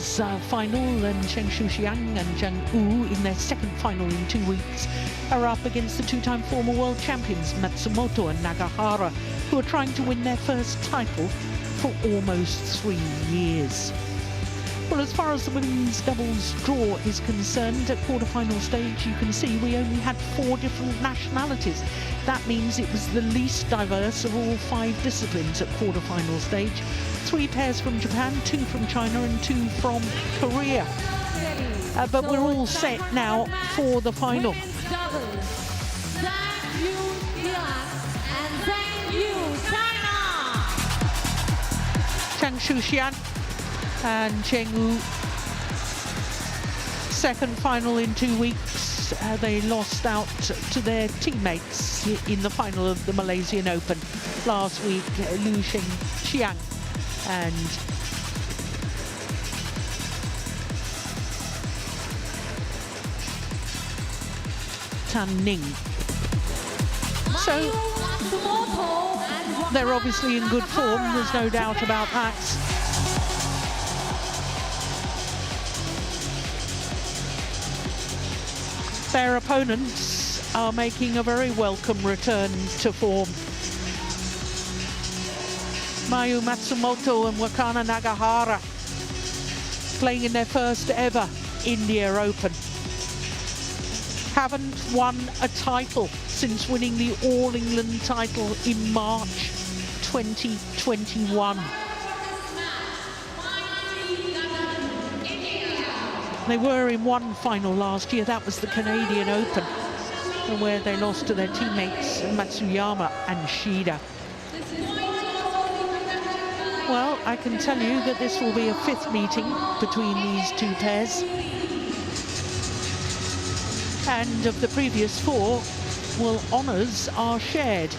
men's final, and Zheng and Zhang in their second final in 2 weeks are up against the two-time former world champions Matsumoto and Nagahara, who are trying to win their first title for almost 3 years. Well, as far as the women's doubles draw is concerned, at quarter-final stage, you can see we only had 4 different nationalities. That means it was the least diverse of all 5 disciplines at quarter-final stage. 3 pairs from Japan, 2 from China and 2 from Korea. But we're all set now for the final. Zhang Shuxian and Cheng Wu, second final in 2 weeks. They lost out to their teammates in the final of the Malaysian Open last week. Liu Xiang and Tan Ning. So they're obviously in good form, there's no doubt about that. Their opponents are making a very welcome return to form. Mayu Matsumoto and Wakana Nagahara playing in their first ever India Open. Haven't won a title since winning the All England title in March 2021. They were in one final last year, that was the Canadian Open, where they lost to their teammates Matsuyama and Shida. Well, I can tell you that this will be a 5th meeting between these 2 pairs. And of the previous 4, well, honours are shared.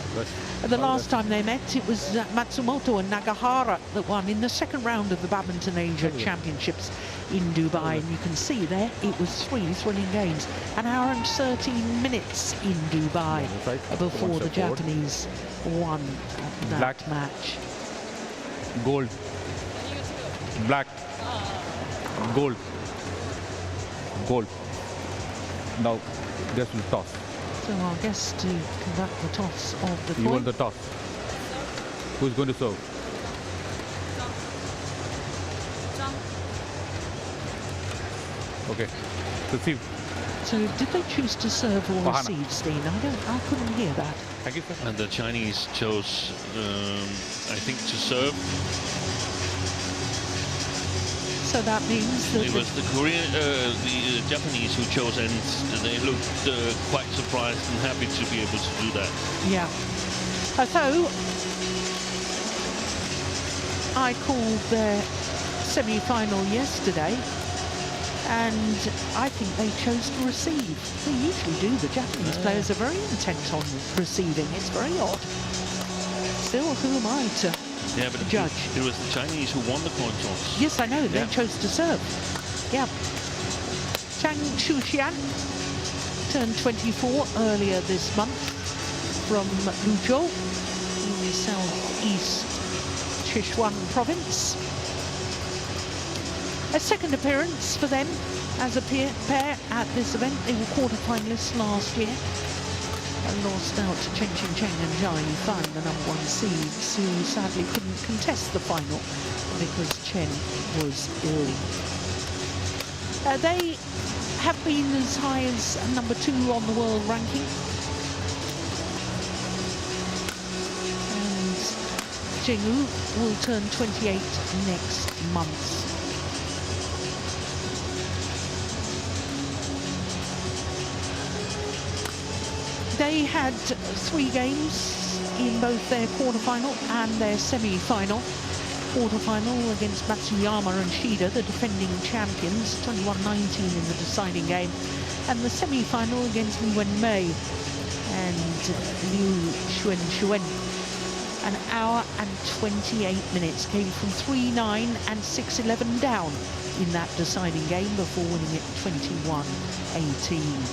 The last time they met, it was Matsumoto and Nagahara that won in the second round of the Badminton Asia Championships in Dubai. And you can see there, it was 3 thrilling games. An hour and 13 minutes in Dubai before the Japanese won that match. Gold. Black. Gold. Gold. Now, this will toss. So our guest to conduct the toss of the coin. You want the toss. Who's going to serve? Zhang. Okay. Receive. So did they choose to serve or receive, Steen? I couldn't hear that. Thank you, sir. And the Chinese chose, I think, to serve. So that means that it was the Japanese who chose, and they looked quite surprised and happy to be able to do that. Yeah. So I called their semi-final yesterday, and I think they chose to receive. They usually do. The Japanese players are very intent on receiving. It's very odd. Still, who am I to judge? It was the Chinese who won the coin toss. Yes, I know. They chose to serve. Yeah. Zhang Shuxian turned 24 earlier this month from Luzhou in the southeast Sichuan province. A second appearance for them as a pair at this event. They were quarter-finalists last year and lost out to Chen and Zhang Fan, the #1 seeds, who sadly couldn't contest the final because Chen was ill. They have been as high as #2 on the world ranking. And Cheng Wu will turn 28 next month. They had 3 games in both their quarter-final and their semi-final. Quarter-final against Matsuyama and Shida, the defending champions, 21-19 in the deciding game. And the semi-final against Li Wenmei and Liu Xuen. An hour and 28 minutes, came from 3-9 and 6-11 down in that deciding game before winning it 21-18.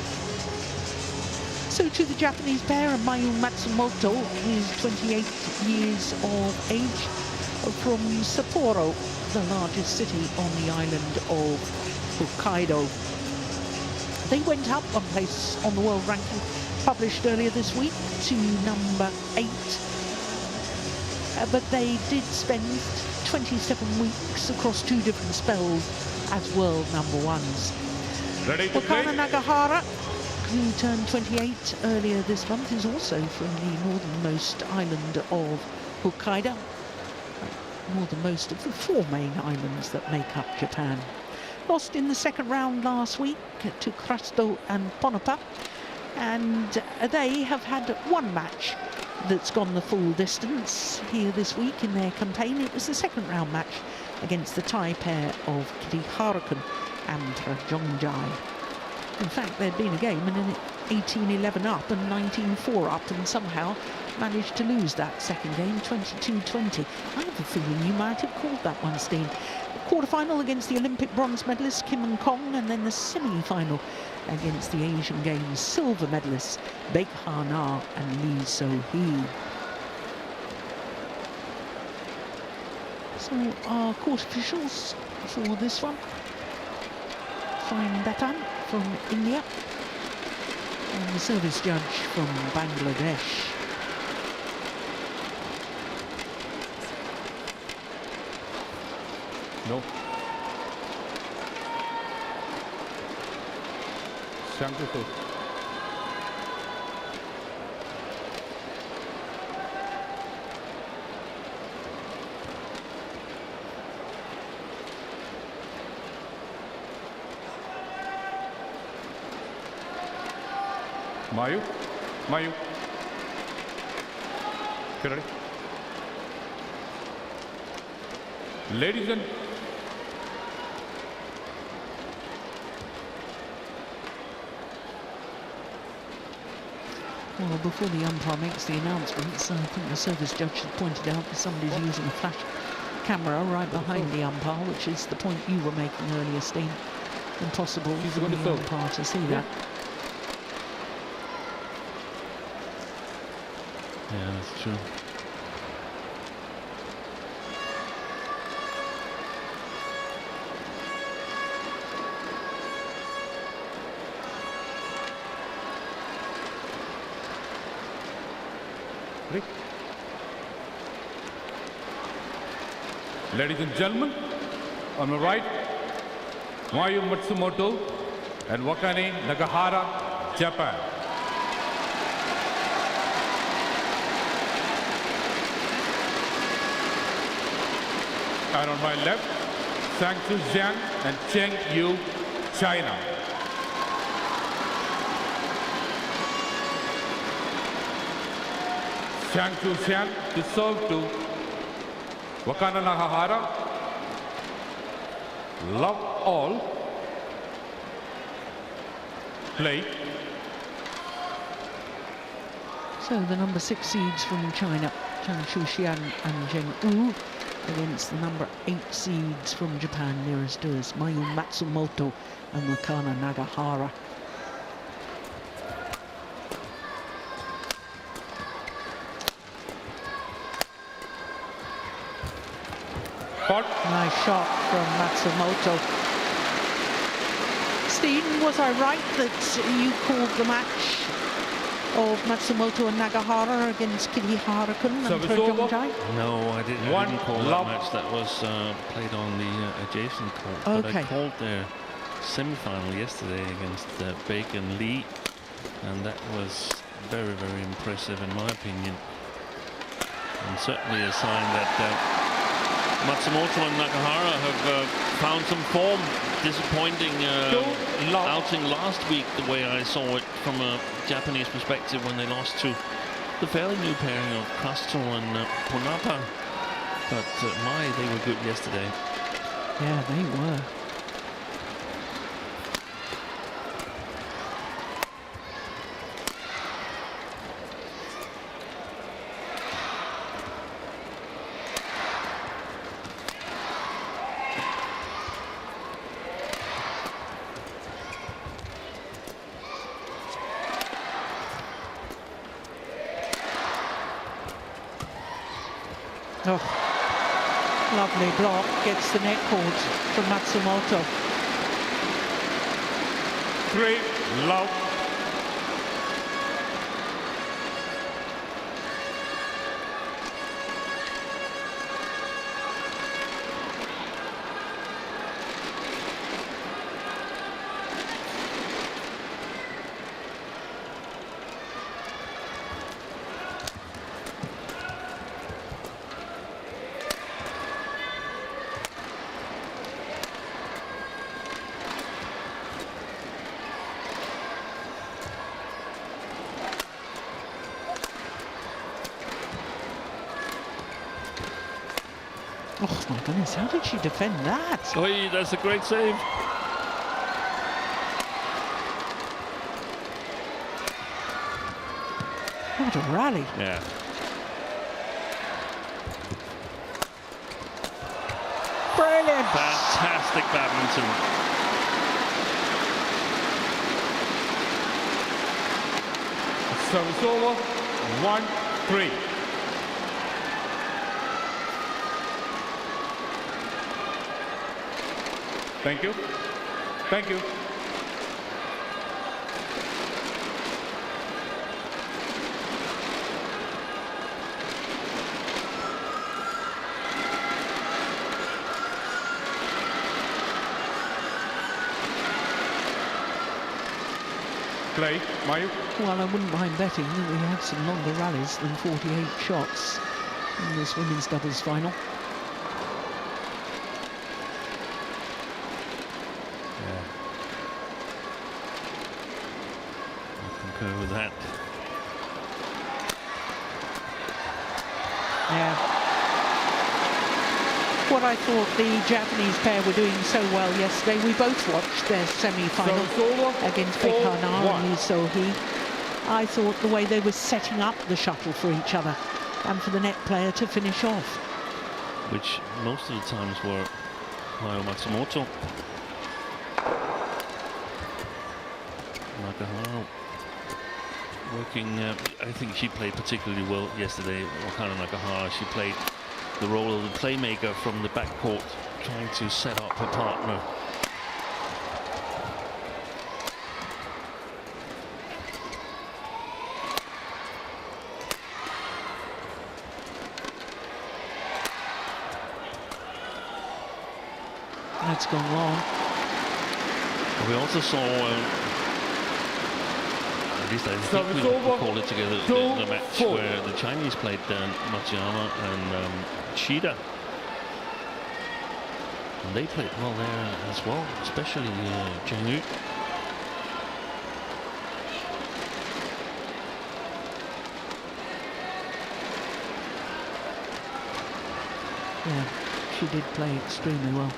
So to the Japanese pair, Mayu Matsumoto is 28 years of age from Sapporo the largest city on the island of Hokkaido. They went up one place on the world ranking published earlier this week to number 8. But they did spend 27 weeks across 2 different spells as world number 1s. Nagahara, who turned 28 earlier this month, is also from the northernmost island of Hokkaido, northernmost of the 4 main islands that make up Japan. Lost in the second round last week to Krasto and Ponopa, and they have had 1 match that's gone the full distance here this week in their campaign. It was the second round match against the Thai pair of Kiriharakan and Zheng. In fact, there'd been a game and then 18-11 up and 19-4 up, and somehow managed to lose that second game, 22-20. I have a feeling you might have called that one, Steen. Quarter-final against the Olympic bronze medalist Kim and Kong, and then the semi-final against the Asian Games silver medalists Baek Ha-na and Lee So-hee. So our court officials for this one: Fine Batan from India and the service judge from Bangladesh. No. Zhang to serve. Mayu. Okay, ready? Ladies and well, before the umpire makes the announcements, I think the service judge had pointed out that somebody's using a flash camera right behind the umpire, which is the point you were making earlier, Steen. Impossible for the umpire to see that. Yeah, that's true. ladies and gentlemen, on my right, Matsumoto and Wakane Nagahara, Japan. And on my left, Zhang and Cheng Yu, China. Zhang to serve to Wakane Nagahara. Love all. Play. So the number 6 seeds from China, Zhang Shuxian and Zheng Wu, against the number 8 seeds from Japan, nearest to us, Matsumoto and Wakane Nagahara. Nice shot from Matsumoto. Steen, was I right that you called the match of Matsumoto and Nagahara against Kiriharakan and Zheng? No, I didn't call that match. That was played on the adjacent court. Okay. But I called their semi-final yesterday against Baek and Lee, and that was very, very impressive in my opinion, and certainly a sign that Matsumoto and Nagahara have found some form. Disappointing outing last week, the way I saw it from a Japanese perspective, when they lost to the fairly new pairing of Crystal and Ponapa. But they were good yesterday. Yeah, they were. Oh, Lovely block, gets the net caught from Matsumoto. 3 love. Oh my goodness, how did she defend that? Oh, that's a great save. What a rally. Yeah. Brilliant. Fantastic badminton. Service over. 1-3. Thank you. Thank you. Play, Mayu. Well, I wouldn't mind betting that we have some longer rallies than 48 shots in this women's doubles final. Concur with that. Yeah. What I thought the Japanese pair were doing so well yesterday, we both watched their semi-final against Bekana and Lee So-hee. I thought the way they were setting up the shuttle for each other and for the net player to finish off. Which most of the times were Matsumoto. Nagahara working, I think she played particularly well yesterday. Nagahara, she played the role of the playmaker from the backcourt, trying to set up her partner. That's gone wrong. We also saw, at least I think we called it together, the match where the Chinese played Matsuyama and Shida. And they played well there as well, especially Zheng. Yeah, she did play extremely well.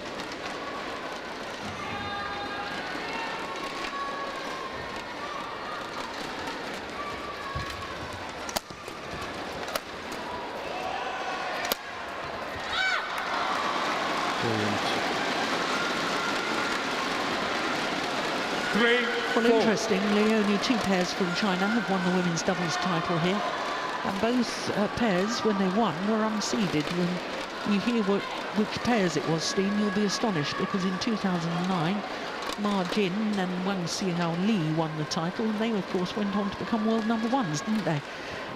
Well, interestingly, only 2 pairs from China have won the women's doubles title here. And both pairs, when they won, were unseeded. When you hear which pairs it was, Steen, you'll be astonished, because in 2009, Ma Jin and Wang Xiao Li won the title, and they, of course, went on to become world #1s, didn't they?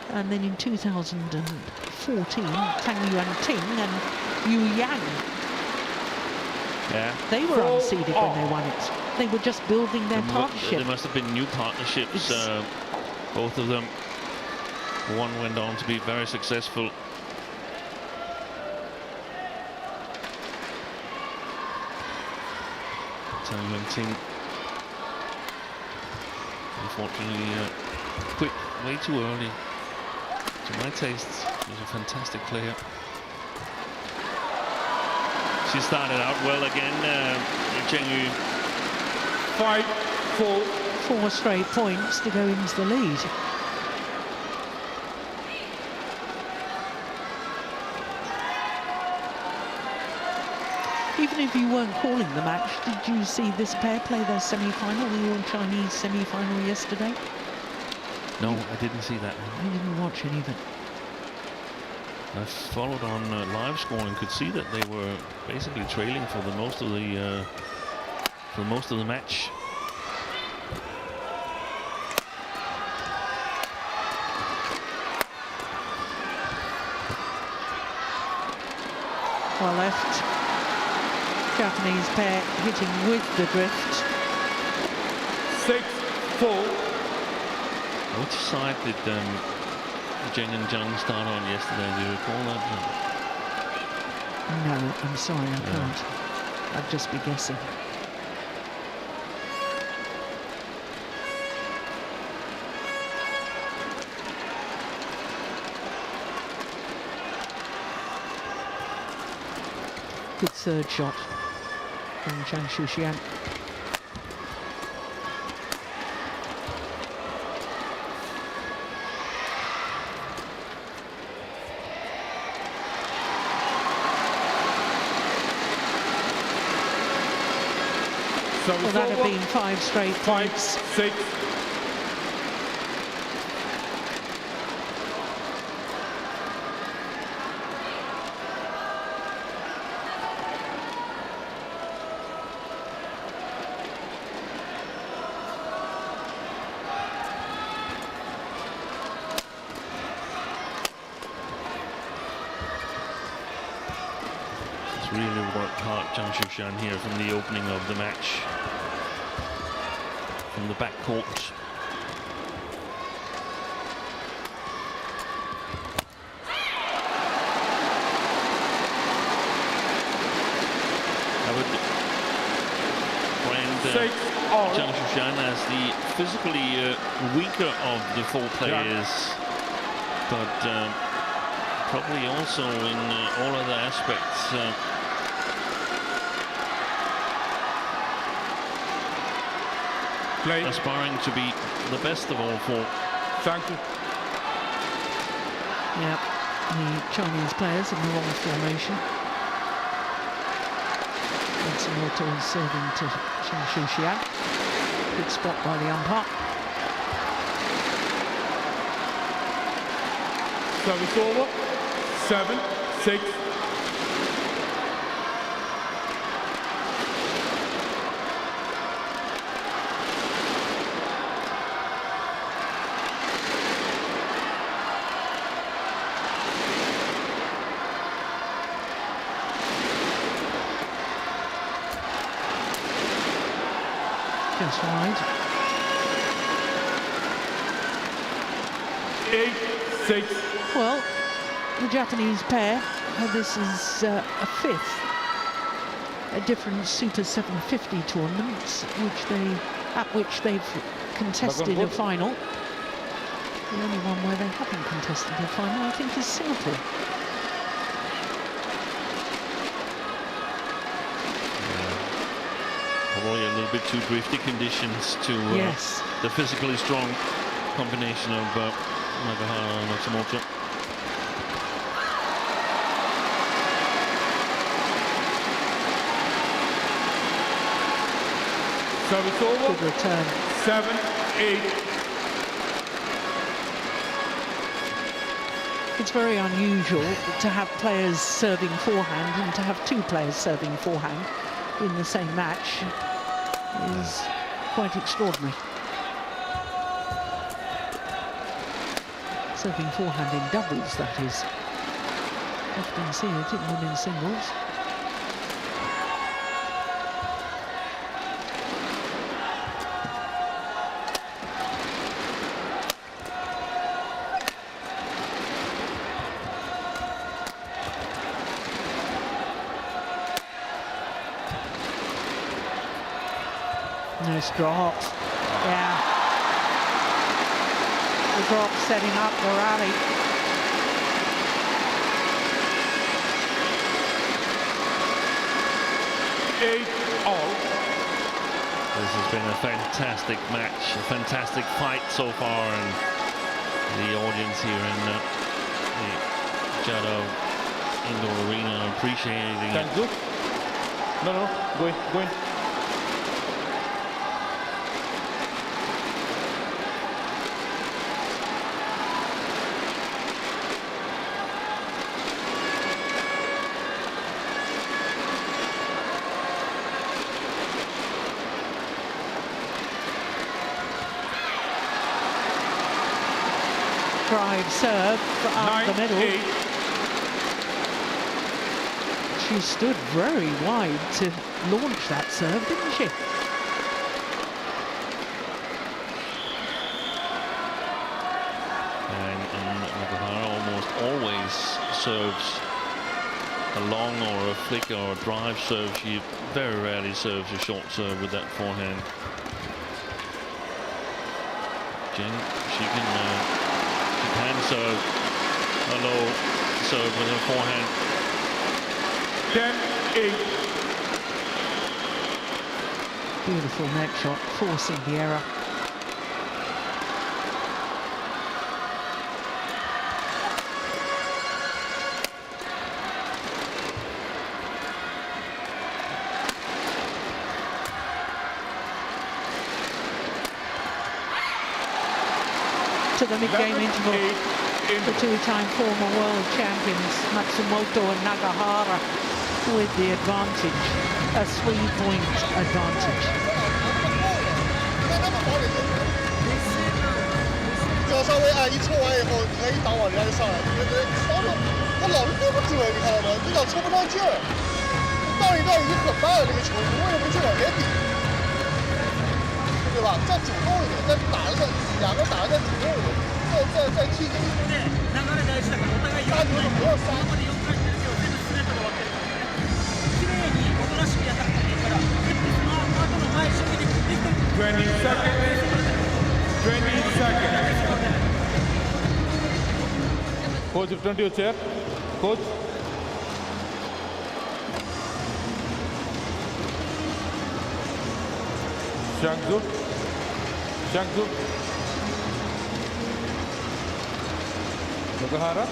And then in 2014, Tang Yuan Ting and Yu Yang. Yeah. They were unseeded when they won it. They were just building their partnership. There must have been new partnerships, both of them. One went on to be very successful. Tang Yuan-ting, unfortunately, quit way too early. To my taste, she was a fantastic player. She started out well again, Zheng. 5-4. 4 straight points to go into the lead. Even if you weren't calling the match, did you see this pair play their semi-final, the all-Chinese semi-final yesterday? No, I didn't see that. I didn't watch any of it. I followed on live score and could see that they were basically trailing for the most of the match. Well left. Japanese pair hitting with the drift. 6-4. Which side did Zheng and Zhang start on yesterday? Do you recall that? No, I'm sorry, I can't. I'd just be guessing. Good third shot from Zhang Shuxian. Well, that had been 5 straight points. 5-6. It's really worked hard, Zhang Shuxian, here from the opening of the match. From the back court. I would brand Zhang Shuxian as the physically weaker of the 4 players, but probably also in all other aspects. Aspiring to be the best of all 4. Thank you. Yep, the Chinese players in the wrong formation. Matsumoto is serving to Zhang Shuxian. Good spot by the umpire. Service over. 7-6. Just wide. 8-6. Well, the Japanese pair, this is a 5th, a different Super 750 tournaments, at which they've contested a final. The only one where they haven't contested a final, I think, is Singapore. Probably a little bit too drifty conditions to the physically strong combination of Nagahara and Matsumoto. Service over. Good return. 7-8. It's very unusual to have players serving forehand and to have 2 players serving forehand in the same match. Is quite extraordinary. Serving forehand in doubles, that is. Often see it in women's singles. Nice drop. Yeah. The drop setting up the rally. This has been a fantastic match, a fantastic fight so far, and the audience here in the Jado Indoor Arena appreciating it. Good. No, go in. drive serve up the middle. 9-8. She stood very wide to launch that serve, didn't she? And Nagahara almost always serves a long or a flick or a drive serve. She very rarely serves a short serve with that forehand. Zheng, she can serve a low serve with her forehand. 10-8. Beautiful net shot, forcing the error. To the mid-game interval, the two-time former world champions Matsumoto and Nagahara with the advantage, a 3-point advantage. 就稍微一抽完以后，你看一打网人家就上来，他老是对不准，你看到吗？这脚抽不上劲儿，荡一荡已经很慢了，这个球，你为什么不去往前顶？对吧？再主动一点，再打的两个打的再主动一点，再踢一点。大牛就不要杀。 20 seconds. 20 seconds. Coach, return to your chair. Coach. Zhang. Nagahara.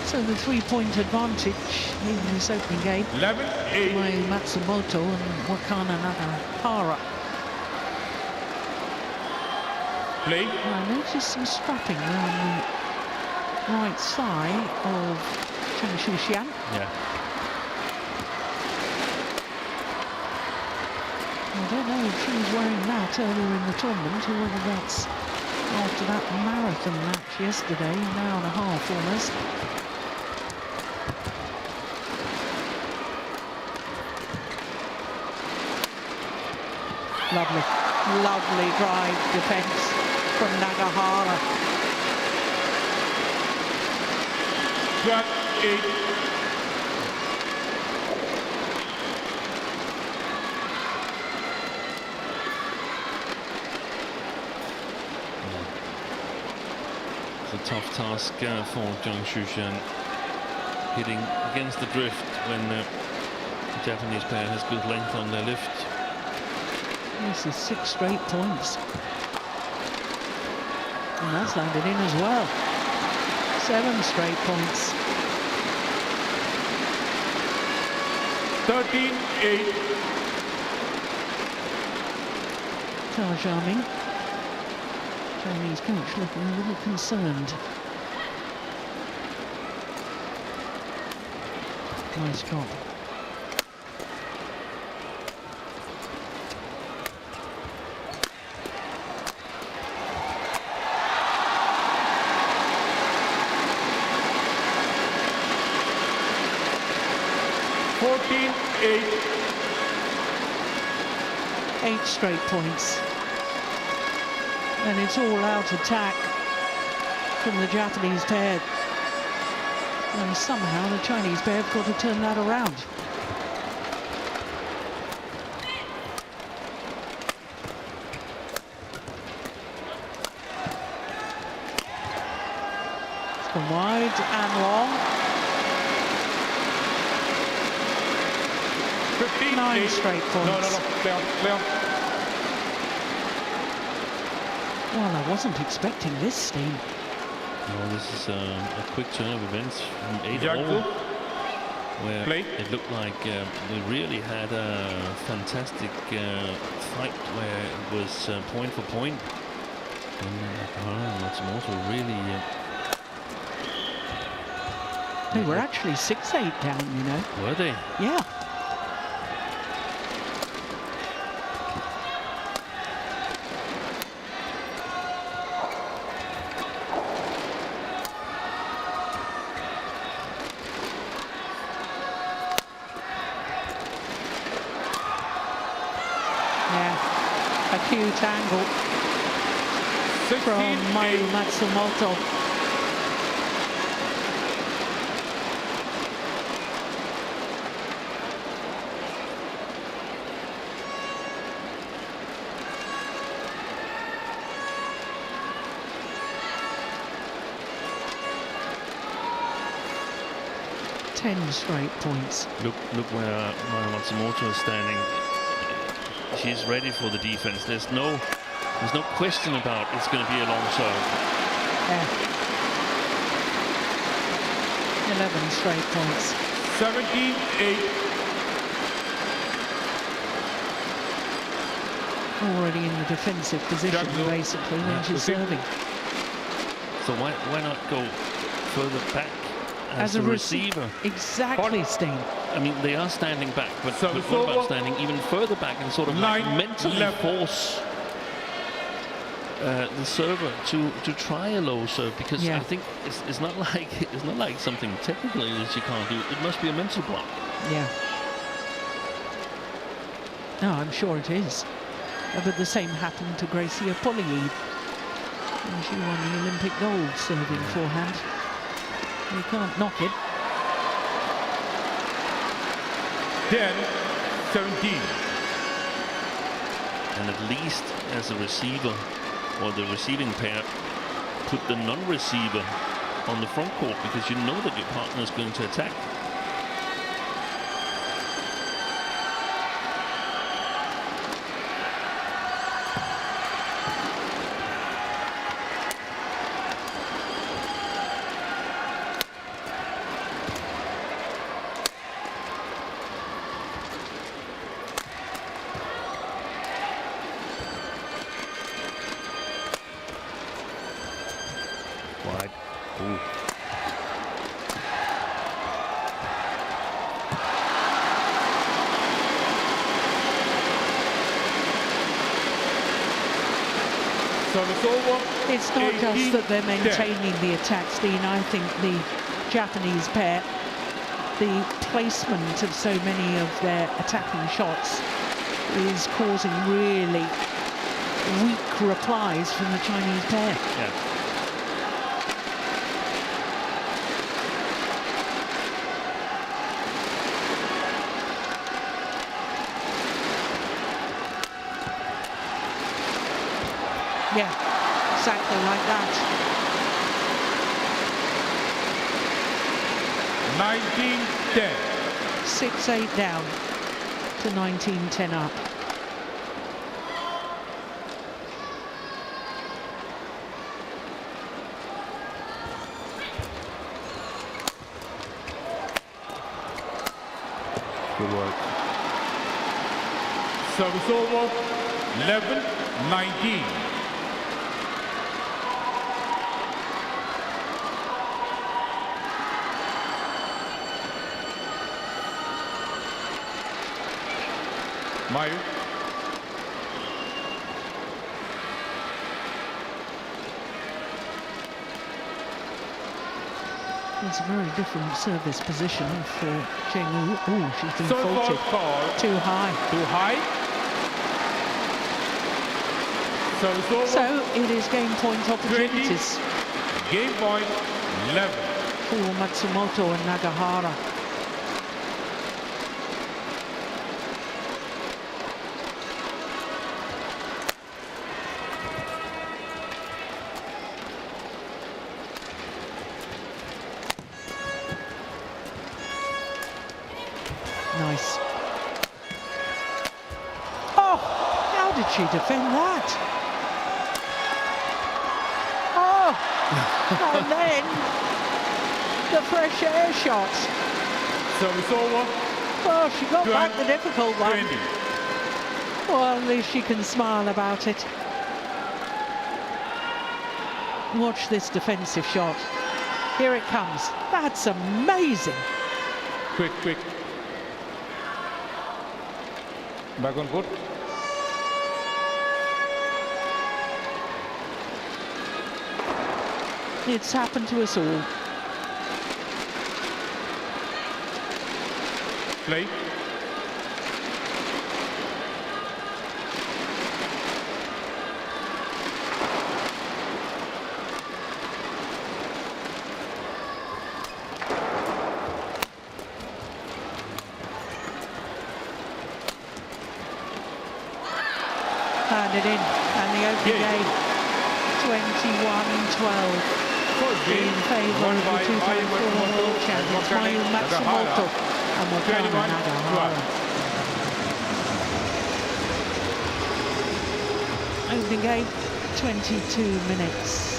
So the 3-point advantage in this opening game 11-8. by Matsumoto and Wakana Nagahara. Play. I noticed some strapping around the right thigh of Zheng. Yeah. I don't know if she was wearing that earlier in the tournament or whether that's after that marathon match yesterday, an hour and a half almost. Lovely drive defense from Nagahara. 12-8. It's a tough task for Zheng, hitting against the drift when the Japanese pair has good length on their lift. This is 6 straight points. And that's landed in as well. 7 straight points. 13-8. Charming. Chinese coach looking a little concerned. Nice shot. Eight straight points. And it's all out attack from the Japanese pair. And somehow the Chinese pair have got to turn that around. It's gone wide and long. 9 straight points. No. Play on. Well, I wasn't expecting this, Steve. Well, this is a quick turn of events from 8-all, where it looked like we really had a fantastic fight where it was point for point. And Matsumoto really... They were actually 6-8 down, you know. Were they? Yeah. cute angle 16, from Mayu 8. Matsumoto. Straight points. Look where Mayu Matsumoto is standing. She's ready for the defense. There's no question about it's going to be a long serve. Yeah. 11 straight points. 17-8. Already in the defensive position, basically, when she's serving. So why not go further back as a receiver? Exactly, Steen. I mean, they are standing back, but what about standing even further back and sort of like mentally force the server to try a low serve? Because I think it's not like something technically that she can't do. It must be a mental block. Yeah. No, I'm sure it is. But the same happened to Gracia Polieve when she won the Olympic gold serving forehand. You can't knock it. 10-17. And at least as a receiver, or the receiving pair, put the non-receiver on the front court, because you know that your partner is going to attack. Wide. Ooh. Service over. It's not just that they're maintaining the attack, Steen. I think the Japanese pair, the placement of so many of their attacking shots is causing really weak replies from the Chinese pair. Yeah. Yeah, exactly like that. 19-10. 6-8 down to 19-10 up. Good work. Service over. 11-19. Mayu. It's a very different service position for Zheng. Oh, she's been Serve faulted. call. Too high. Too high. Service over. So it is game point opportunities 20. Game point 11. for Matsumoto and Nagahara. Nice. Oh, how did she defend that? Oh, and then the fresh air shot. Service over. Oh, she got back the difficult one. 20. Well, at least she can smile about it. Watch this defensive shot. Here it comes. That's amazing. Quick. Back on court. It's happened to us all. Play. it in. And the opening game, 21-12. In favour of the two-time former world champions, Matsumoto and Nagahara. Opening game, 22 minutes.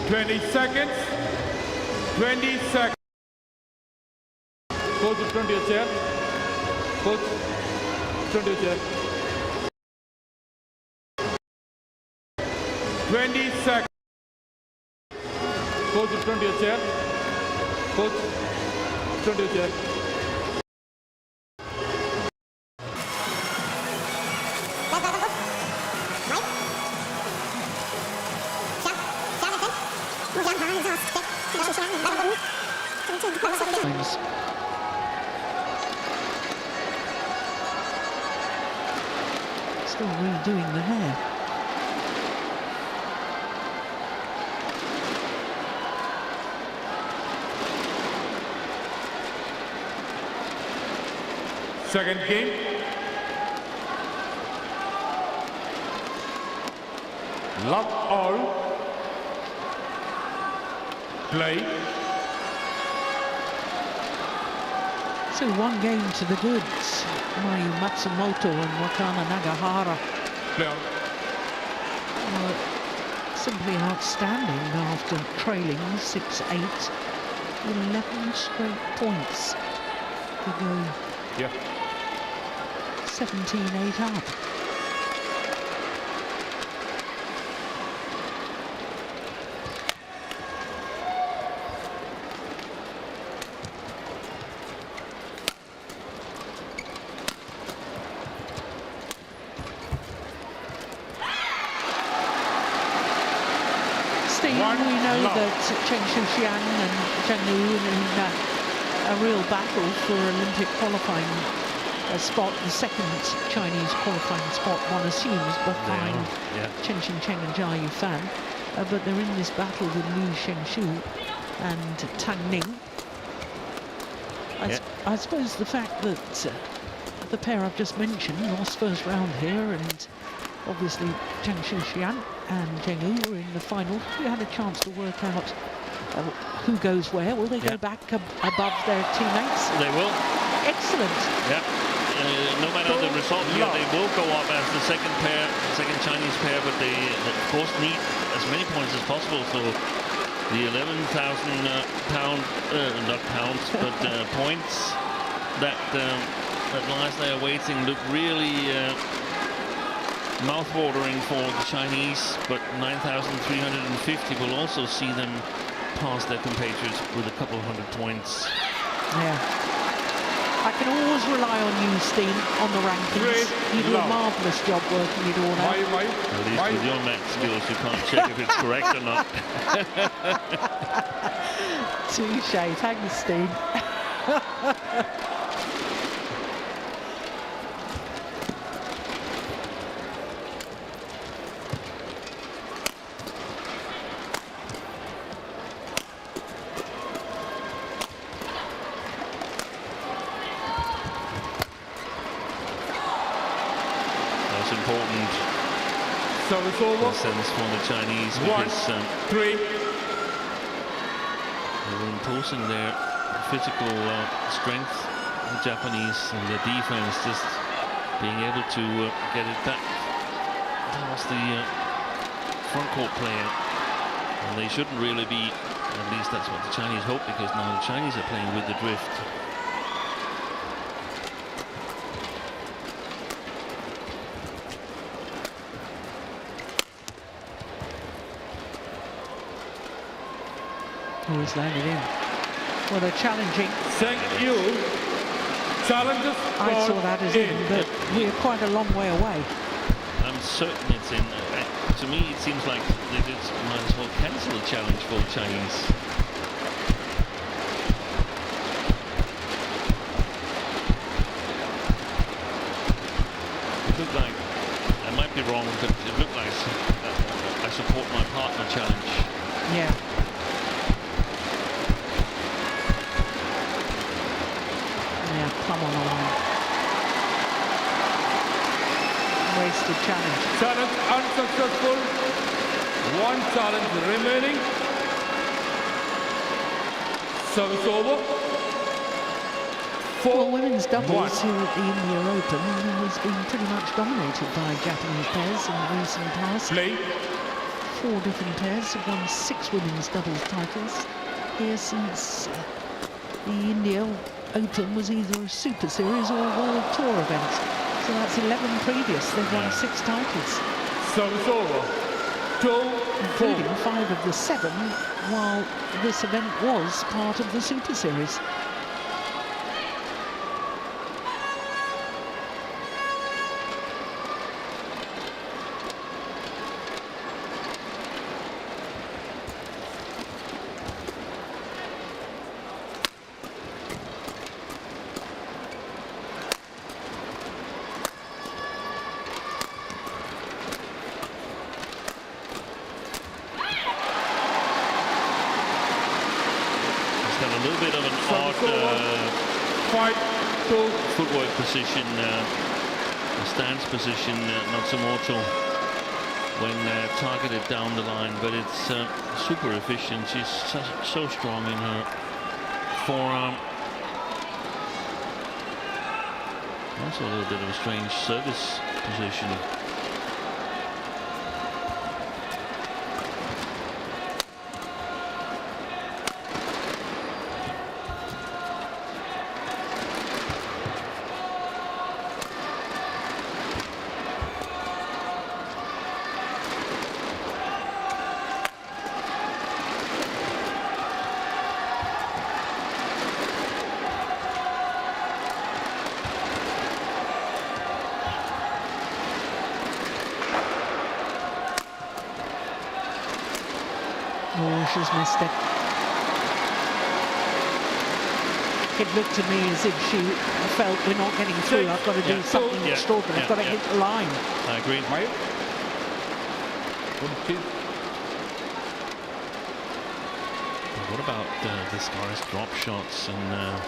Twenty seconds. 20 seconds. Coach, turn to your chair. Coach, turn to your chair. 20 seconds. Coach, turn to your chair. Coach, turn to your chair. Still redoing the hair. Second game. Love all. Play. So one game to the goods. Matsumoto and Nagahara. Play on. Simply outstanding after trailing 6-8. 11 straight points to go 17-8 up. We know that Chen Xiang and Zheng in a real battle for Olympic qualifying spot, the second Chinese qualifying spot, one assumes, behind Chen Xingchen and Jia Yufan. But they're in this battle with Liu Shengshu and Tang Ning. I suppose the fact that the pair I've just mentioned lost first round here, and obviously Chen Xiang and Zheng were in the final. You had a chance to work out who goes where. Will they go back above their teammates? They will. Excellent. Yeah. No matter the result here, they will go up as the second Chinese pair, but they of course need as many points as possible. So the 11,000 not pounds, but points that lies there waiting look really mouth-watering for the Chinese, but 9,350 will also see them pass their compatriots with a couple of hundred points. Yeah. I can always rely on you, Steen, on the rankings. You do a marvellous job working it all out. At least with your math skills, you can't check if it's correct or not. Touche. Thanks, Steen. important Service over. sense for the Chinese, 1-3. because they were imposing their physical strength, the Japanese, and their defense just being able to get it back past the front court player. And they shouldn't really be, at least that's what the Chinese hope, because now the Chinese are playing with the drift. Always landed in. Well, they're challenging. Thank you. Challenges. I saw that as in, but we're quite a long way away. I'm certain it's in. To me, it seems like they just might as well cancel the challenge for the Chinese. It looked like, I might be wrong, but it looked like I support my partner challenge. Yeah. Yeah, come on along. Wasted challenge. Challenge unsuccessful. One challenge remaining. Service over. Well, women's doubles 4-1. here at the India Open has been pretty much dominated by Japanese pairs in the recent past. Play. 4 different pairs have won 6 women's doubles titles here since the India Open was either a Super Series or a World Tour event. So that's 11 previous. They've won 6 titles, Service over. 2-4. including 5 of the 7, while this event was part of the Super Series. A little bit of an odd footwork position, stance position, Matsumoto, when targeted down the line, but it's super efficient. She's so strong in her forearm. Also a little bit of a strange service position. Oh, she's missed it. It looked to me as if she felt we're not getting through. I've got to do something extraordinary. I've got to hit the line. I agree. What about this guy's drop shots and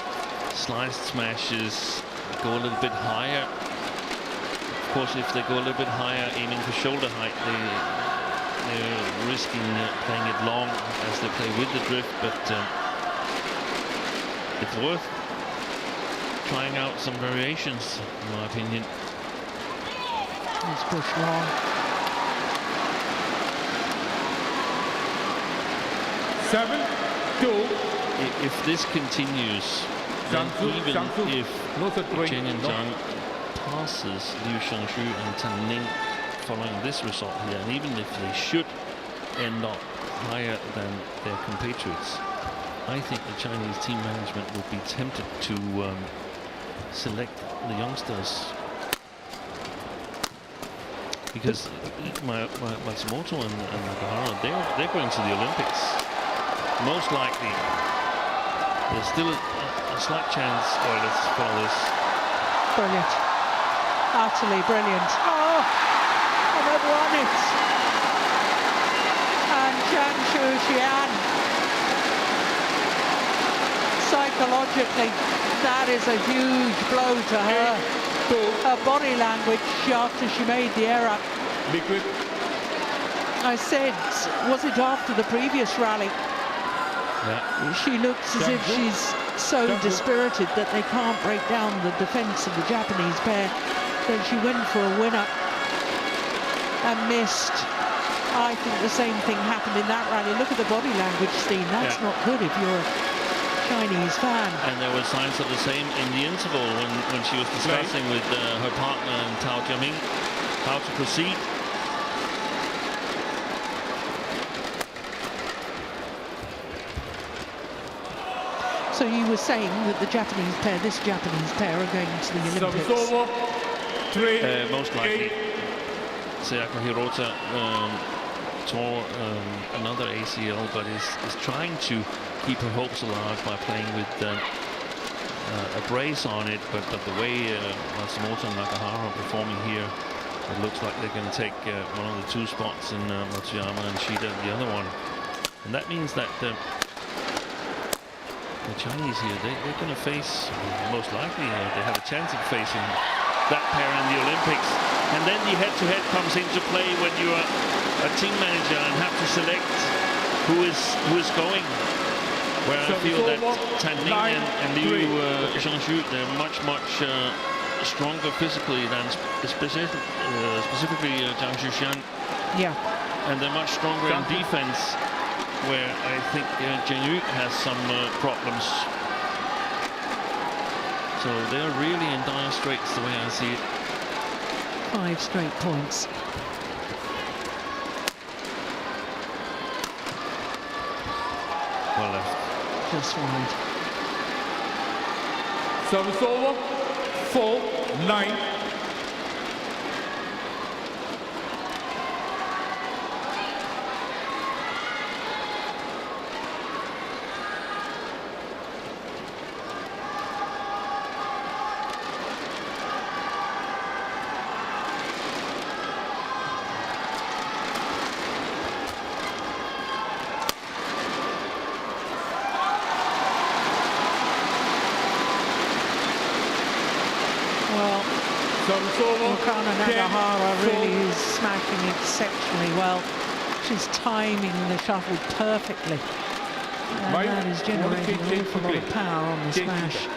sliced smashes? Go a little bit higher. Of course, if they go a little bit higher, aiming for shoulder height, they're risking playing it long as they play with the drift, but it's worth trying out some variations, in my opinion. It's pushed long. If this continues, then even if Chen and Zhang passes Liu Xiangshu and Tan Ning following this result here, and even if they should end up higher than their compatriots, I think the Chinese team management would be tempted to select the youngsters, because Matsumoto and Nagahara, they're going to the Olympics. Most likely. There's still a slight chance. Oh, let's follow this. Brilliant. Utterly brilliant. Oh, and they've won it. And Zhang Shuxian. Psychologically, that is a huge blow to her. her body language after she made the error. Be quick. I said, was it after the previous rally? Yeah. She looks as if she's so dispirited that they can't break down the defense of the Japanese pair. So she went for a winner and missed. I think the same thing happened in that rally. Look at the body language, Steen. That's not good if you're a Chinese fan. And there were signs of the same in the interval when she was discussing with her partner and Tao Jiaming how to proceed. So you were saying that the Japanese pair, this Japanese pair, are going to the Olympics? Service over. 3, Most likely. 8. Sayaka Hirota tore another ACL, but is trying to keep her hopes alive by playing with a brace on it. But the way Matsumoto and Nagahara are performing here, it looks like they're going to take one of the 2 spots, and Matsuyama and Shida the other one. And that means that the Chinese here, they're going to face, most likely, they have a chance of facing that pair in the Olympics. And then the head-to-head comes into play when you are a team manager and have to select who is going. Where I feel that Tan Ning and Liu Zhang, they're much stronger physically than specifically Zhang Xuxian. Yeah. And they're much stronger in defense, where I think Zheng Yu has some problems. So they're really in dire straits the way I see it. 5 straight points. Well left. Just wide. Service over. 4-9. Nagahara really is smashing exceptionally well. She's timing the shuttle perfectly. And that is generating an awful lot of power on the smash.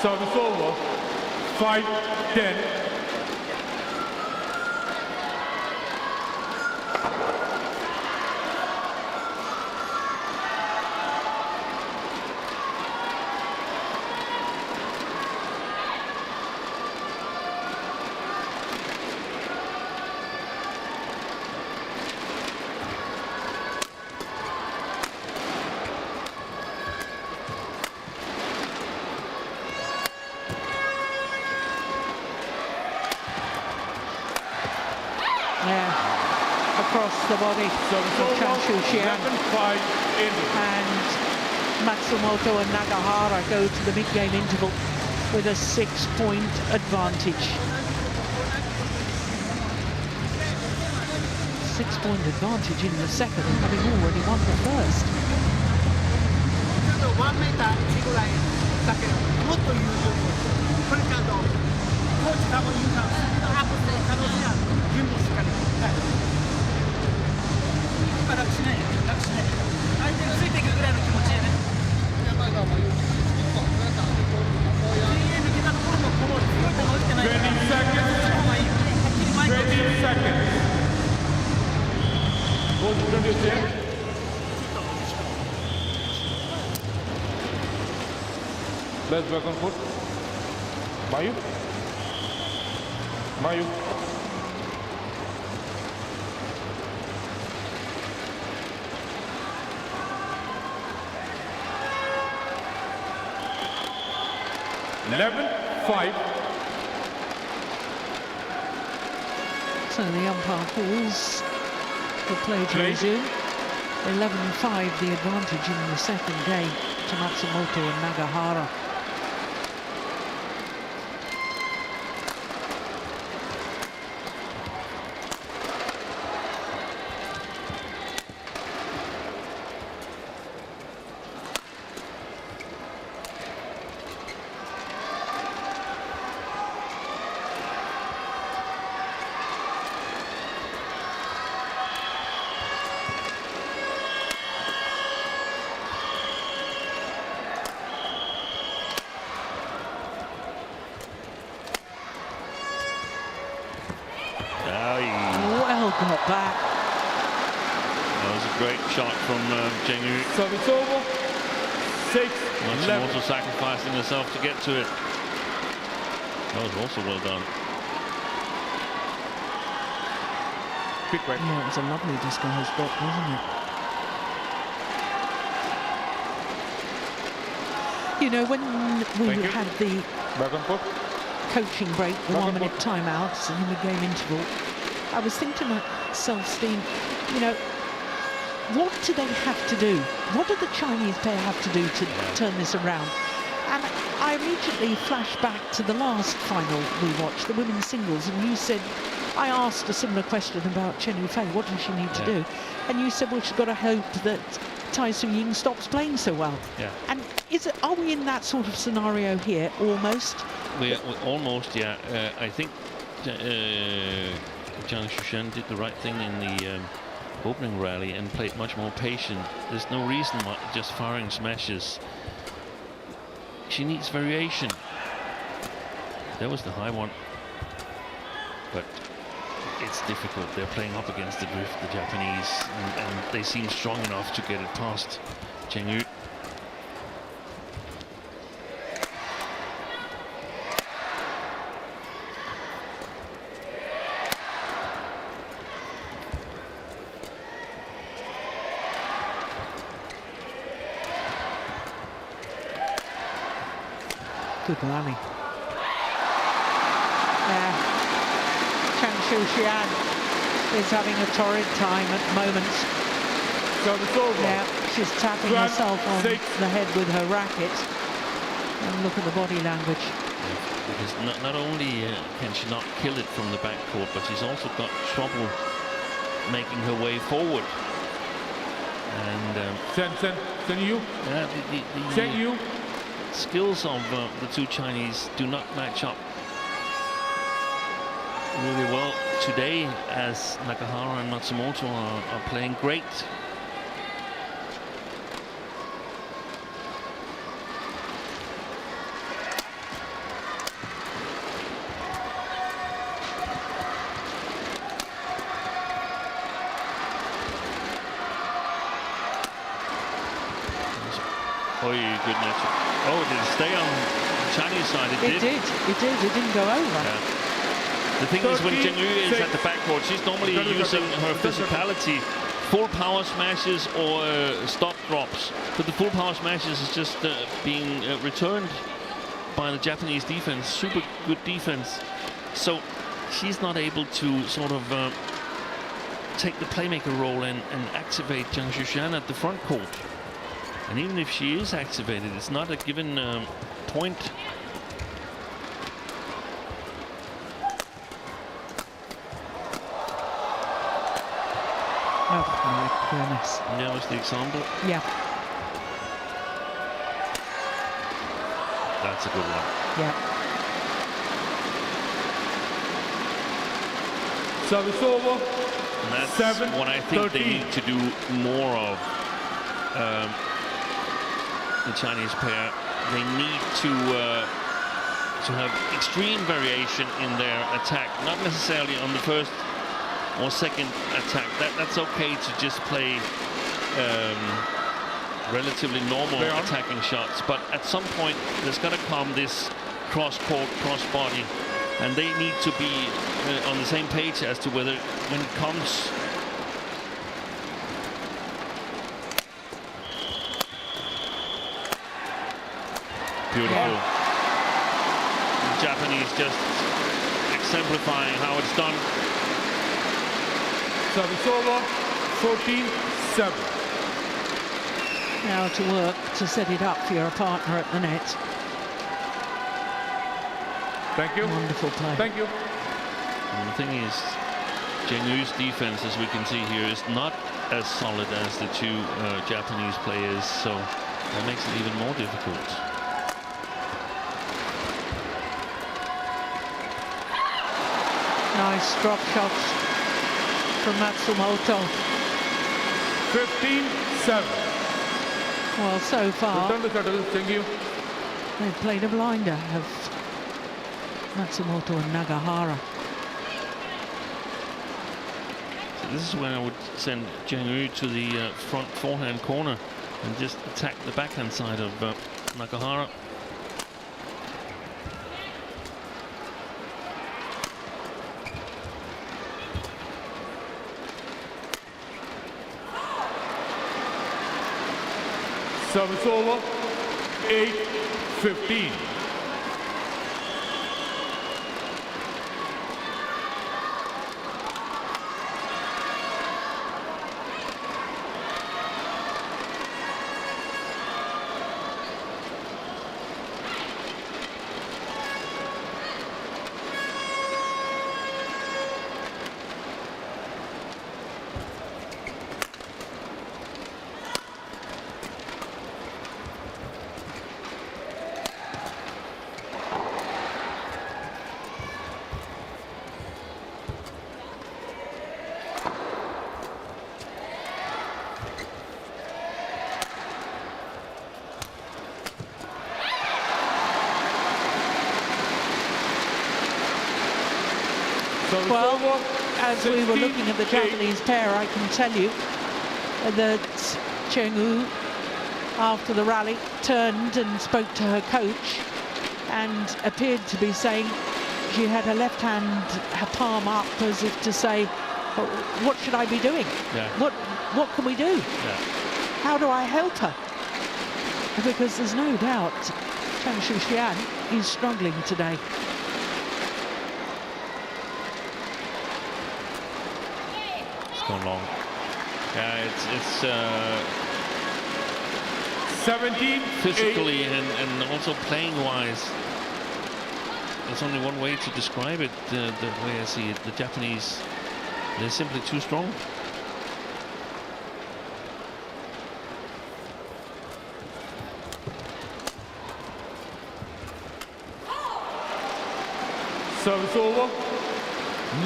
Service over. 5-10. Across the body of Zhang and Matsumoto and Nagahara go to the mid-game interval with a 6-point advantage. 6-point advantage in the second, having already won the first. Let's back on foot. Mayu. Mayu. So the umpire calls the play to resume. 11-5 the advantage in the second game to Matsumoto and Nagahara. back. That was a great shot from Zheng. Service over. 6-11. Matsumoto sacrificing herself to get to it. That was also well done. Quick break. Yeah, it was a lovely disguised block, wasn't it? You know, when we Thank you. had the Back on foot. coaching break, the Back on 1-minute foot. timeouts and the game interval, I was thinking to myself, Steve, you know, what do they have to do? What do the Chinese pair have to do to turn this around? And I immediately flashed back to the last final we watched, the women's singles, and you said, I asked a similar question about Chen Yufei, what does she need to do? And you said, well, she's got to hope that Tai Su-Ying stops playing so well. Yeah. And are we in that sort of scenario here, almost? We're almost, yeah. I think Zhang Shushan did the right thing in the opening rally and played much more patient. There's no reason why just firing smashes. She needs variation. That was the high one. But it's difficult. They're playing up against the drift, the Japanese, and they seem strong enough to get it past Zheng Yu. Good rally. Chen Shuxian is having a torrid time at moments. Service over. Yeah, she's tapping 12, herself on 6. the head with her racket. And look at the body language. Because not only can she not kill it from the backcourt, but she's also got trouble making her way forward. And Send you. yeah, Send you. skills of the two Chinese do not match up really well today, as Nagahara and Matsumoto are playing great. Oh, goodness. Oh, did it stay on the Chinese side? It did. It didn't go over. Yeah. The thing is, when Zheng Yu is at the backcourt, she's normally using her physicality, full power smashes or stop drops. But the full power smashes is just being returned by the Japanese defense. Super good defense. So she's not able to sort of take the playmaker role and activate Zhang Shushan at the front court. And even if she is activated, it's not a given point. Oh, my goodness. And that was the example. Yeah. That's a good one. Yeah. Service over. And that's 7, what I think 13. they need to do more of. The Chinese pair, they need to have extreme variation in their attack, not necessarily on the first or second attack. That's okay to just play relatively normal attacking shots, but at some point there's got to come this cross-court, cross-body, and they need to be on the same page as to whether when it comes. Beautiful. Yeah. The Japanese just exemplifying how it's done. Service over. 14-7. Now to work to set it up for your partner at the net. Thank you. Wonderful play. Thank you. And the thing is, Zheng Yu's defense, as we can see here, is not as solid as the two Japanese players, so that makes it even more difficult. Nice drop shots from Matsumoto. 15-7. Well, so far, Return the shuttle. Thank you. they've played a blinder of Matsumoto and Nagahara. this is when I would send Zheng to the front forehand corner and just attack the backhand side of Nagahara. Service over, 8-15. Well, as we were looking at the Japanese pair, I can tell you that Zheng, after the rally, turned and spoke to her coach and appeared to be saying she had her left hand, her palm up, as if to say, what should I be doing? Yeah. What can we do? Yeah. How do I help her? Because there's no doubt Zhang Shuxian is struggling today. Gone long. Yeah, it's 17 physically and also playing wise. There's only one way to describe it, the way I see it. The Japanese, they're simply too strong. Service over,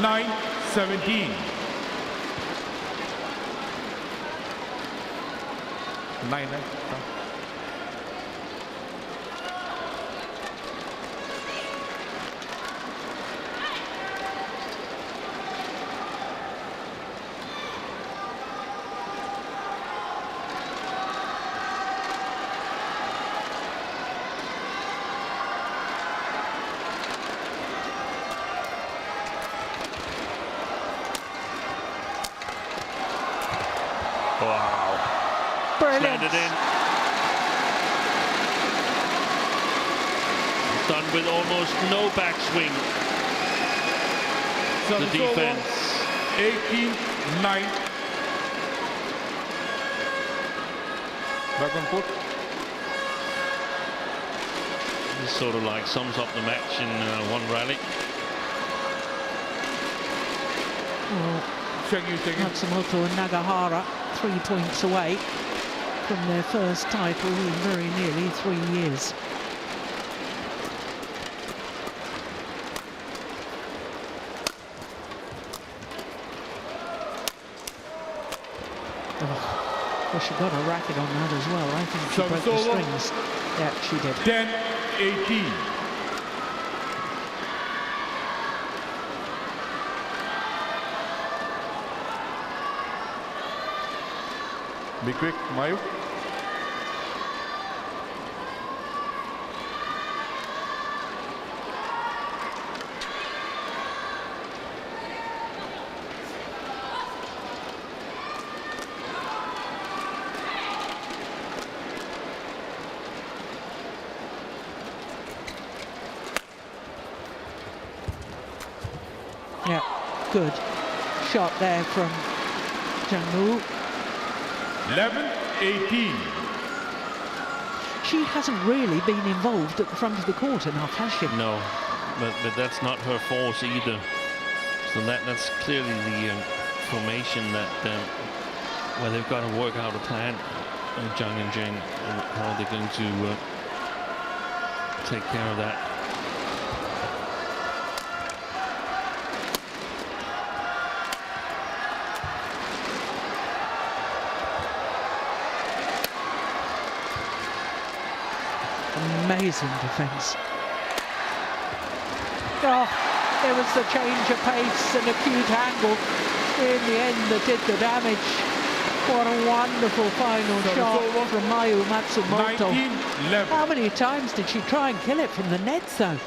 9-17. 9. Wow. Brilliant. Landed in. Done with almost no backswing. The defense. 18-9. Back on foot. This sort of like sums up the match in one rally. Well, Matsumoto and Nagahara 3 points away from their first title in very nearly 3 years. Oh, well, she got a racket on that as well. I think she broke the strings. Yeah, she did. 10-18. Be quick, Mayu. Yeah, good shot there from Zheng. 11-18. She hasn't really been involved at the front of the court enough, has she? No, but that's not her force either. So that's clearly the formation that where they've got to work out a plan, Zhang and Zheng, and how they're going to take care of that. Amazing defence. Oh, there was the change of pace and acute angle. in the end that did the damage. What a wonderful final shot from Mayu Matsumoto. 19-11. How many times did she try and kill it from the net though?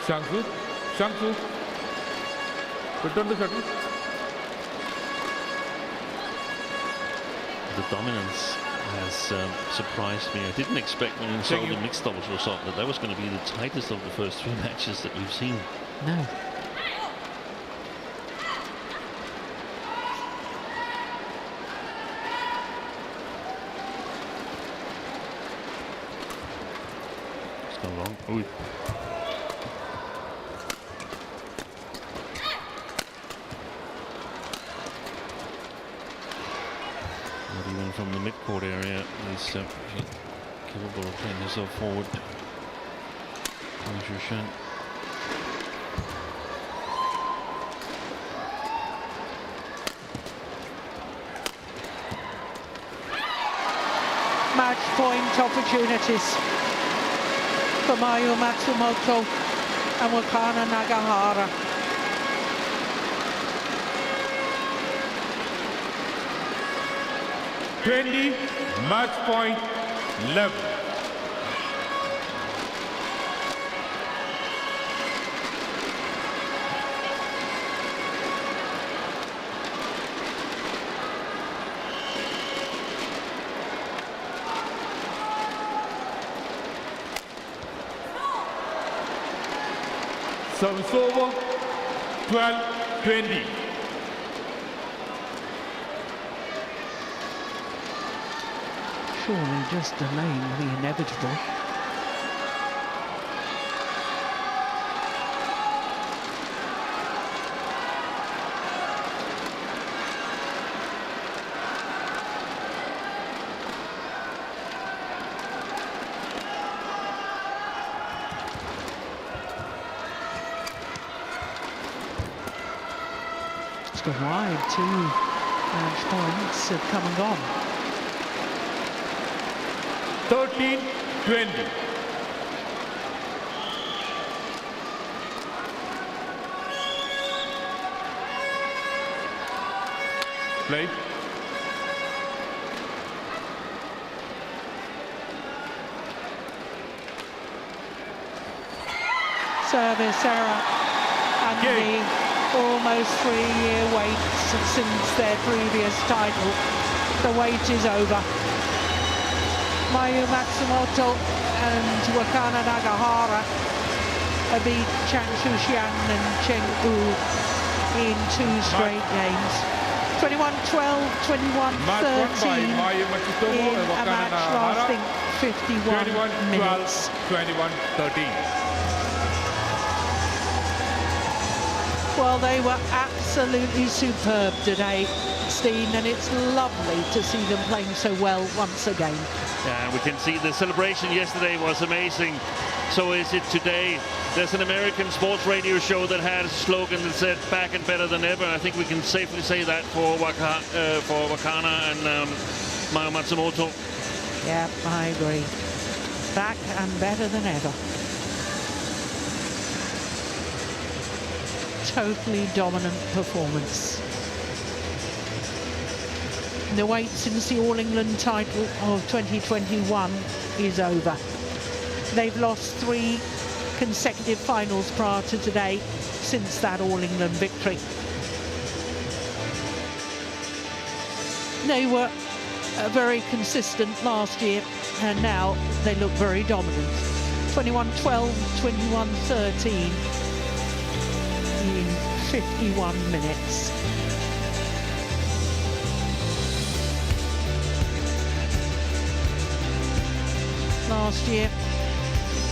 Zhang, return the shuttle. The dominance has surprised me. I didn't expect when we saw the mixed doubles result that was going to be the tightest of the first 3 matches that we've seen. No. It's gone wrong. Ooh. Even from the mid-court area is capable of playing herself forward. CHN. Match point opportunities for Mayu Matsumoto and Wakana Nagahara. Match point level. Service over, 12-20. Surely just delaying the inevitable. It's gone wide. 2 match points have come and gone. 13-20. Play. Service error and the almost 3-year wait since their previous title. The wait is over. Mayu Matsumoto and Wakana Nagahara beat Zhang and Zheng in 2 straight games. 21-12, 21-13 in a match lasting 51 minutes. 21-13. Well, they were absolutely superb today, Steen, and it's lovely to see them playing so well once again. Yeah, we can see the celebration yesterday was amazing. So is it today. There's an American sports radio show that had a slogan that said "back and better than ever." I think we can safely say that for Wakana and Mayu Matsumoto. Yeah, I agree. Back and better than ever. Totally dominant performance. The wait since the All England title of 2021 is over. They've lost 3 consecutive finals prior to today since that All England victory. They were very consistent last year and now they look very dominant. 21-12, 21-13 in 51 minutes. Last year,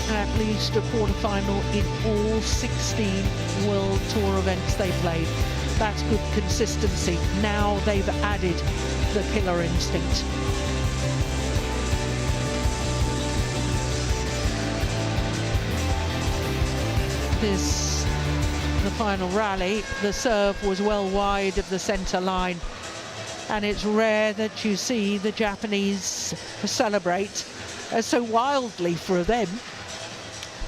at least a quarter-final in all 16 World Tour events they played. That's good consistency. Now they've added the killer instinct. The final rally, the serve was well wide of the centre line, and it's rare that you see the Japanese celebrate so wildly for them.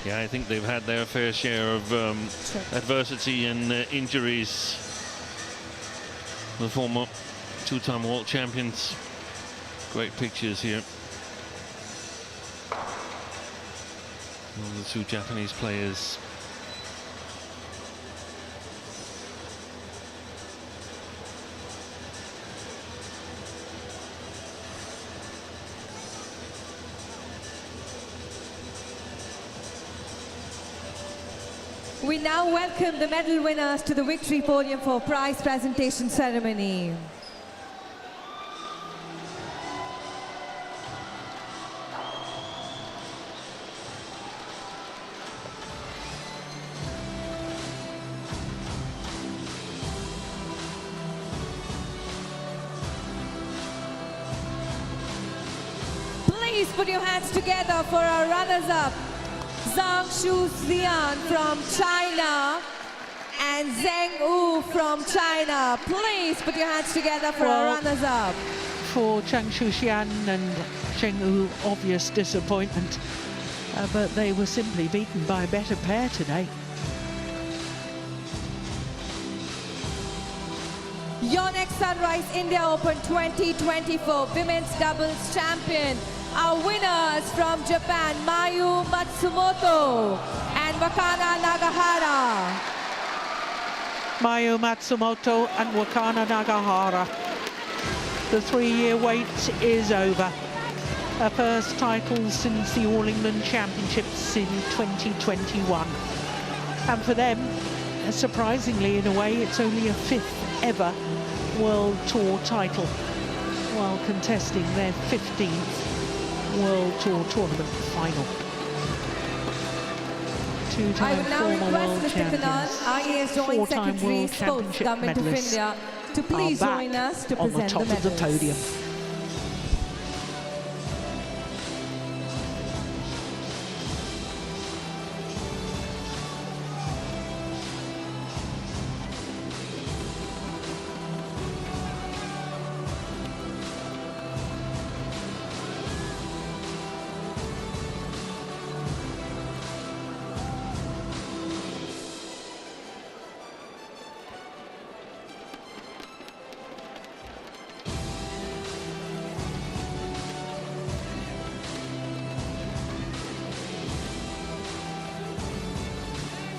Yeah, I think they've had their fair share of adversity and injuries. The former two-time world champions. Great pictures here. Of the two Japanese players. We now welcome the medal winners to the victory podium for prize presentation ceremony. Please put your hands together for our runners-up. Zhang from China and Zheng from China. Please put your hands together for our runners-up. For Zhang and Zheng, obvious disappointment, but they were simply beaten by a better pair today. YONEX Sunrise India Open 2024 Women's Doubles Champion. Our winners from Japan, Matsumoto and Nagahara. Matsumoto and Nagahara. The 3-year wait is over. A first title since the All England Championships in 2021. And for them, surprisingly in a way, it's only a 5th ever World Tour title, while contesting their 15th World Tour tournament final. Two-time former world champions, four-time world championship medalists to please are back join us to on the present top the of the medals. podium.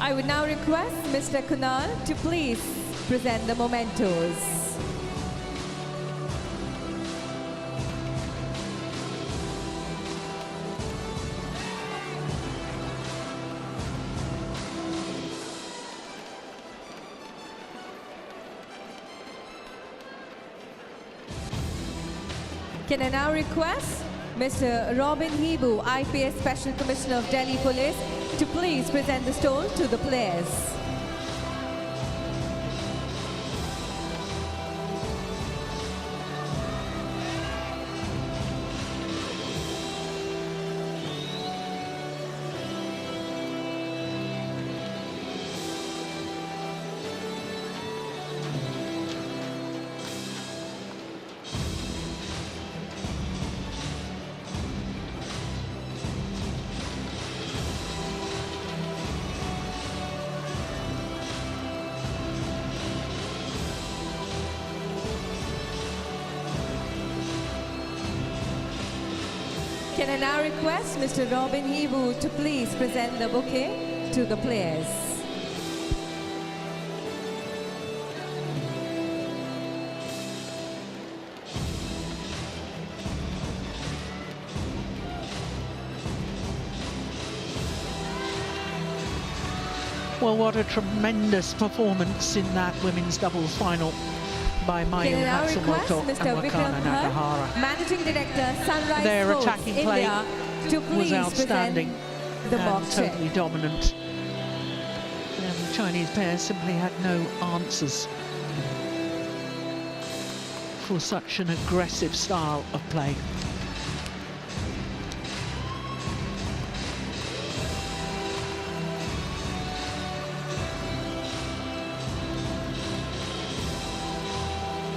I would now request Mr. Kunal to please present the mementos. Can I now request Mr. Robin Hebu, IPS Special Commissioner of Delhi Police, to please present the stole to the players. Can I now request Mr. Robin Hebu to please present the bouquet to the players. Well, what a tremendous performance in that women's doubles final by Matsumoto and Nagahara. Managing Director, Sunrise Their Sports attacking play India, to was please outstanding the and box check. totally dominant. And the Chinese pair simply had no answers for such an aggressive style of play.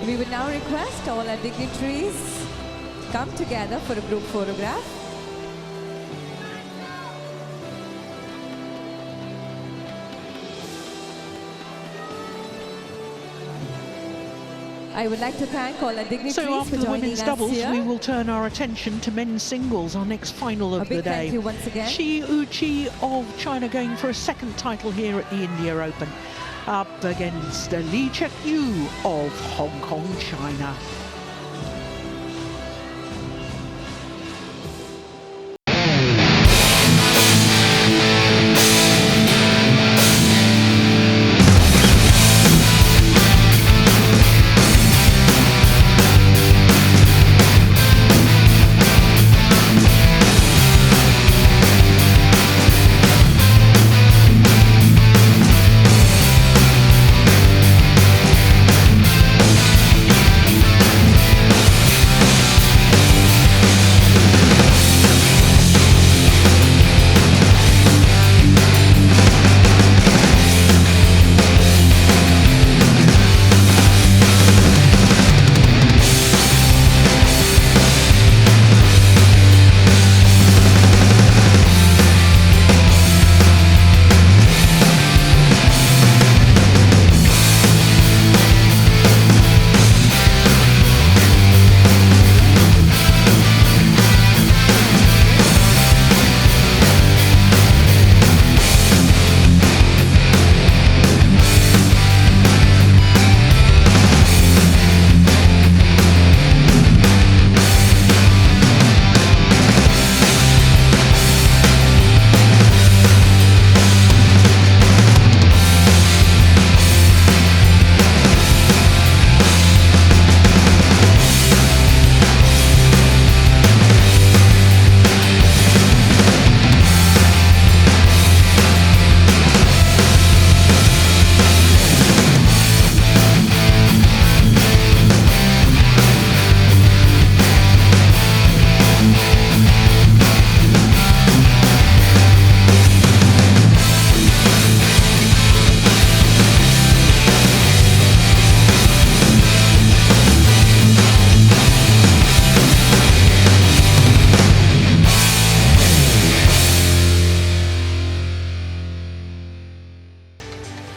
We would now request all our dignitaries come together for a group photograph. I would like to thank all our dignitaries So after for the joining women's us doubles, here. we will turn our attention to men's singles, our next final A of big the day. thank you once again. Shi Uchi of China going for a second title here at the India Open, up against Li Chekyu of Hong Kong, China.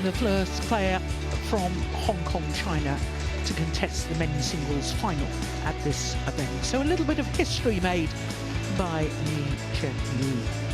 The first player from Hong Kong, China to contest the men's singles final at this event. So a little bit of history made by Li Chekyu.